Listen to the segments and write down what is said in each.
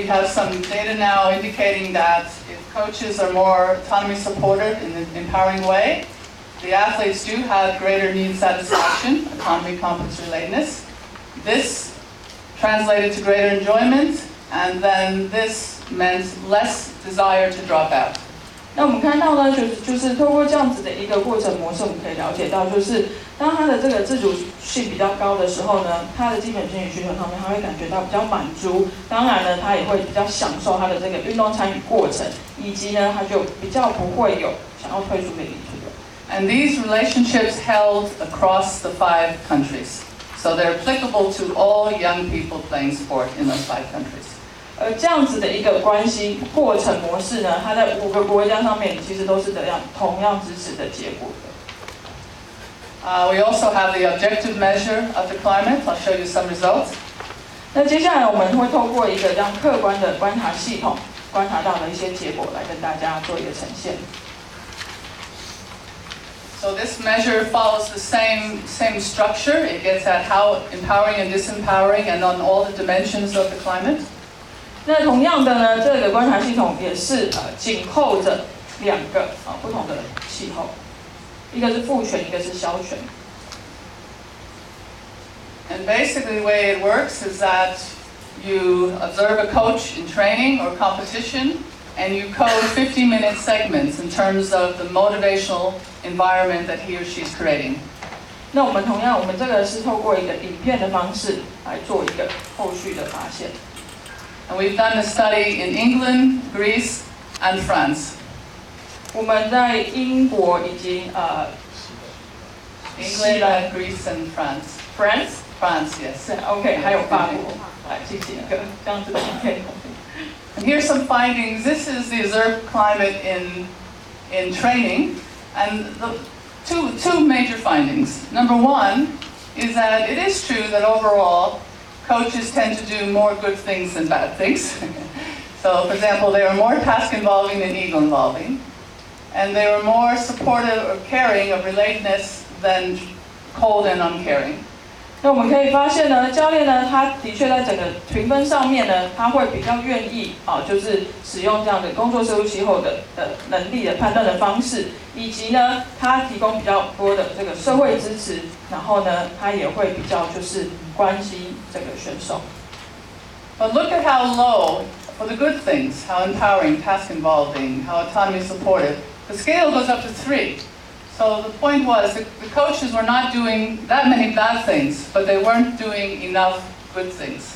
We have some data now indicating that if coaches are more autonomy supported in an empowering way, the athletes do have greater need satisfaction, autonomy, competence, relatedness. This translated to greater enjoyment, and then this meant less desire to drop out. 那我们看到呢，就是透过这样子的一个过程模式，我们可以了解到，就是当他的这个自主性比较高的时候呢，他的基本心理需求上面，他会感觉到比较满足。当然呢，他也会比较享受他的这个运动参与过程，以及呢，他就比较不会有想要退出的意图。And these relationships held across the 5 countries, so they're applicable to all young people playing sport in those 5 countries. 这样子的一个关系过程模式呢，它在5个国家上面其实都是同样支持的结果的。We also have the objective measure of the climate. I'll show you some results. 那接下来我们会透过一个这样客观的观察系统，观察到的一些结果来跟大家做一个呈现。So this measure follows the same structure. It gets at how empowering and disempowering, and on all the dimensions of the climate. 那同样的呢，这个观察系统也是紧扣着2个不同的气候，一个是父权，一个是消权。And basically the way it works is that you observe a coach in training or competition, and you code 50-minute segments in terms of the motivational environment that he or she is creating. 那我们这个是透过一个影片的方式来做一个后续的发现。And we've done a study in England, Greece, and France. 我们在英国以及England, Greece, and France. France, yes. OK， 还有法国，来进行一个这样子的影片。And here's some findings. This is the observed climate in training, and the two major findings. Number one is that it is true that overall coaches tend to do more good things than bad things. So, for example, they are more task-involving than ego-involving, and they were more supportive or caring of relatedness than cold and uncaring. 那我们可以发现呢，教练呢，他的确在整个评分上面呢，他会比较愿意就是使用这样的工作社会气候的能力的判断的方式，以及呢，他提供比较多的这个社会支持，然后呢，他也会比较就是关心这个选手。But look at how low for the good things, how empowering, task-involving, how autonomy supportive. The scale goes up to 3. So the point was the coaches were not doing that many bad things, but they weren't doing enough good things.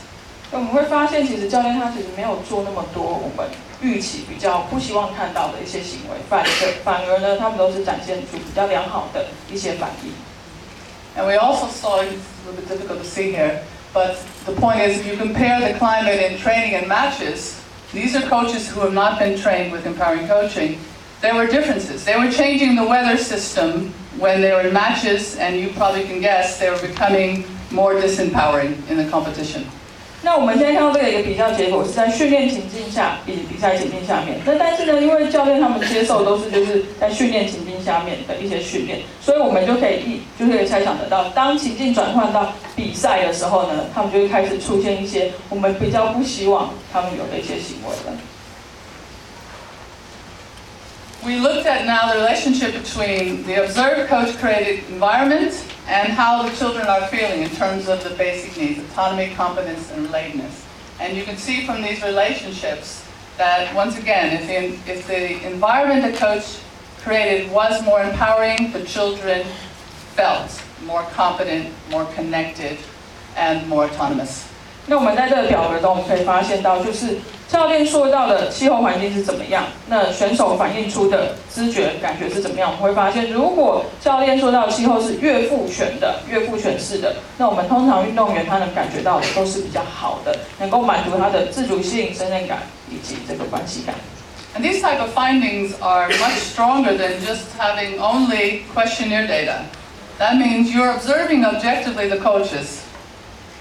我们会发现，其实教练他其实没有做那么多我们预期比较不希望看到的一些行为，反而呢，他们都是展现出比较良好的一些反应。And we also saw, it's a little bit difficult to see here, but the point is if you compare the climate in training and matches, these are coaches who have not been trained with empowering coaching. There were differences. They were changing the weather system when they were in matches, and you probably can guess they were becoming more disempowering in the competition. 那我们现在看到这个一个比较结果是在训练情境下以及比赛情境下面。那但是呢，因为教练他们接受都是就是在训练情境下面的一些训练，所以我们就可以猜想得到，当情境转换到比赛的时候呢，他们就会开始出现一些我们比较不希望他们有的一些行为了。We looked at now the relationship between the observed coach-created environment and how the children are feeling in terms of the basic needs, autonomy, competence, and relatedness. And you can see from these relationships that, once again, if the environment the coach created was more empowering, the children felt more competent, more connected, and more autonomous. 那我们在这个表格中，我们可以发现到，就是教练说到的气候环境是怎么样，那选手反映出的知觉感觉是怎么样。我们会发现，如果教练说到气候是越父权的、越父权式的，那我们通常运动员他能感觉到的都是比较好的，能够满足他的自主性、胜任感以及这个关系感。And these type of findings are much stronger than just having only questionnaire data. That means you're observing objectively the coaches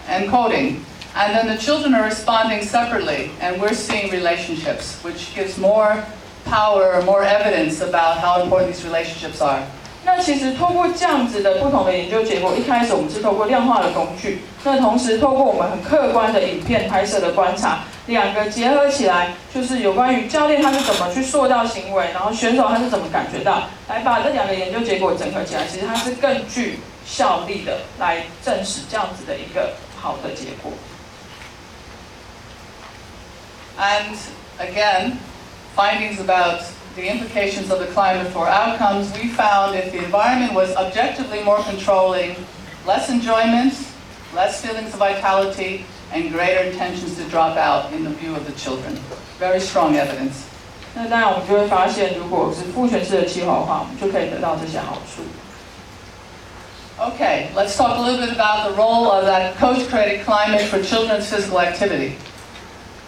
and coding. And then the children are responding separately, and we're seeing relationships, which gives more power, more evidence about how important these relationships are. 那其实透过这样子的不同的研究结果，一开始我们是透过量化的工具，那同时透过我们很客观的影片拍摄的观察，两个结合起来，就是有关于教练他是怎么去塑造行为，然后选手他是怎么感觉到，来把这两个研究结果整合起来，其实它是更具效力的来证实这样子的一个好的结果。And again, findings about the implications of the climate for outcomes, we found if the environment was objectively more controlling, less enjoyment, less feelings of vitality, and greater intentions to drop out in the view of the children. Very strong evidence. 那当然，我们就会发现，如果是父权式的气候的话，我们就可以得到这些好处。Okay, let's talk a little bit about the role of that coach-created climate for children's physical activity.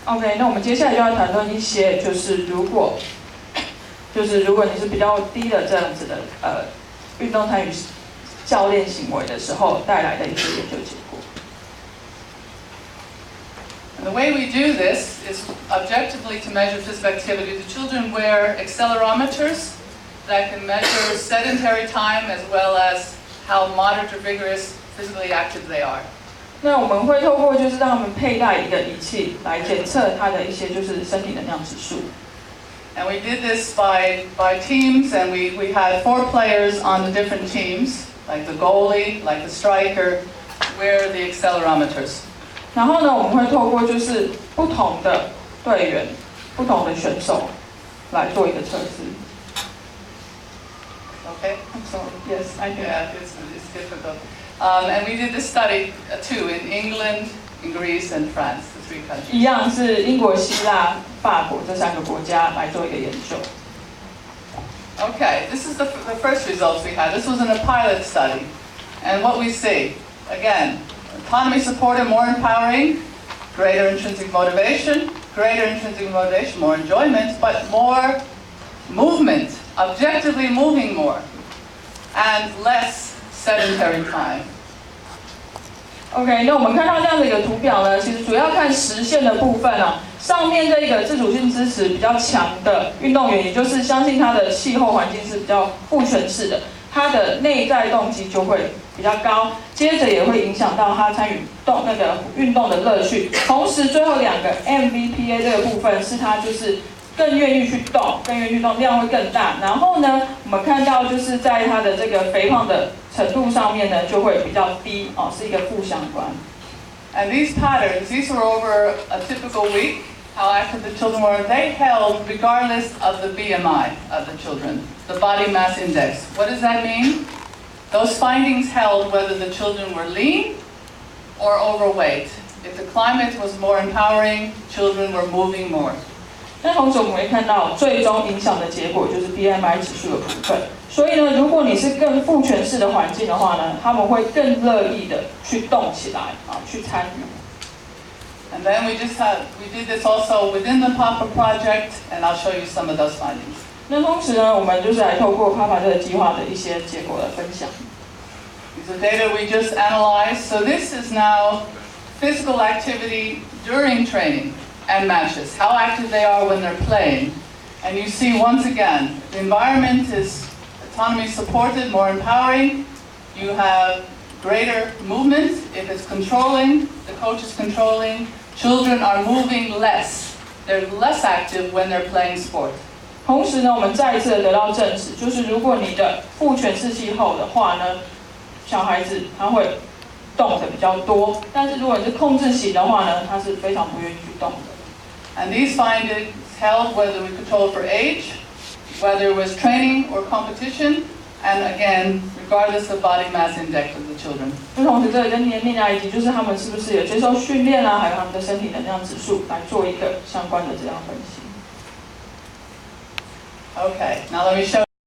OK， 那我们接下来就要谈论一些，就是如果你是比较低的这样子的运动参与教练行为的时候带来的一些研究结果。And the way we do this is objectively to measure physical activity. The children wear accelerometers that can measure sedentary time as well as how moderate or vigorous physically active they are. 那我们会透过就是让他们佩戴一个仪器来检测他的一些就是身体能量指数。And we did this by teams, and we had 4 players on the different teams, like the goalie, like the striker, wear the accelerometers. 然后呢，我们会透过就是不同的队员、不同的选手来做一个测试。Okay. I'm sorry. Yes, I do. Yeah, it's difficult. And we did this study too in England, in Greece, and France, the 3 countries. 一样是英国、希腊、法国这3个国家来做一个研究。Okay, this is the first results we had. This was in a pilot study. And what we see, again, autonomy supported, more empowering, greater intrinsic motivation, more enjoyment, but more movement, objectively moving more, and less sedentary time. OK， 那我们看到这样的一个图表呢，其实主要看实现的部分啊。上面这个自主性支持比较强的运动员，也就是相信他的气候环境是比较父权式的，他的内在动机就会比较高，接着也会影响到他参与运动的乐趣。同时，最后2个 MVPA 这个部分是他就是更愿意去动，量会更大。然后呢，我们看到就是在他的这个肥胖的程度上面呢，就会比较低哦，是一个负相关。And these patterns, these were over a typical week, how active the children were. They held regardless of the BMI of the children, the body mass index. What does that mean? Those findings held whether the children were lean or overweight. If the climate was more empowering, children were moving more. 那同时我们会看到，最终影响的结果就是 BMI 指数的部分。所以呢，如果你是更父权式的环境的话呢，他们会更乐意的去动起来啊，去参与。And then we did this also within the PAPA project, and I'll show you some of those findings. 那同时呢，我们就是来透过 PAPA 这个计划的一些结果的分享。These are data we just analyzed. So this is now physical activity during training and matches, how active they are when they're playing. And you see once again, the environment is autonomy supported, more empowering. You have greater movement if it's controlling, the coach is controlling. Children are moving less. They're less active when they're playing sport. 同时呢，我们再一次的得到证实，就是如果你的父权式气候的话呢，小孩子他会动的比较多，但是如果你是控制型的话呢，他是非常不愿意去动的。And these findings held whether we control for age, whether it was training or competition, and again, regardless of body mass index of the children. 就同时这个跟年龄啊，以及就是他们是不是有接受训练啊，还有他们的身体能量指数来做一个相关的这样分析。Okay, now let me show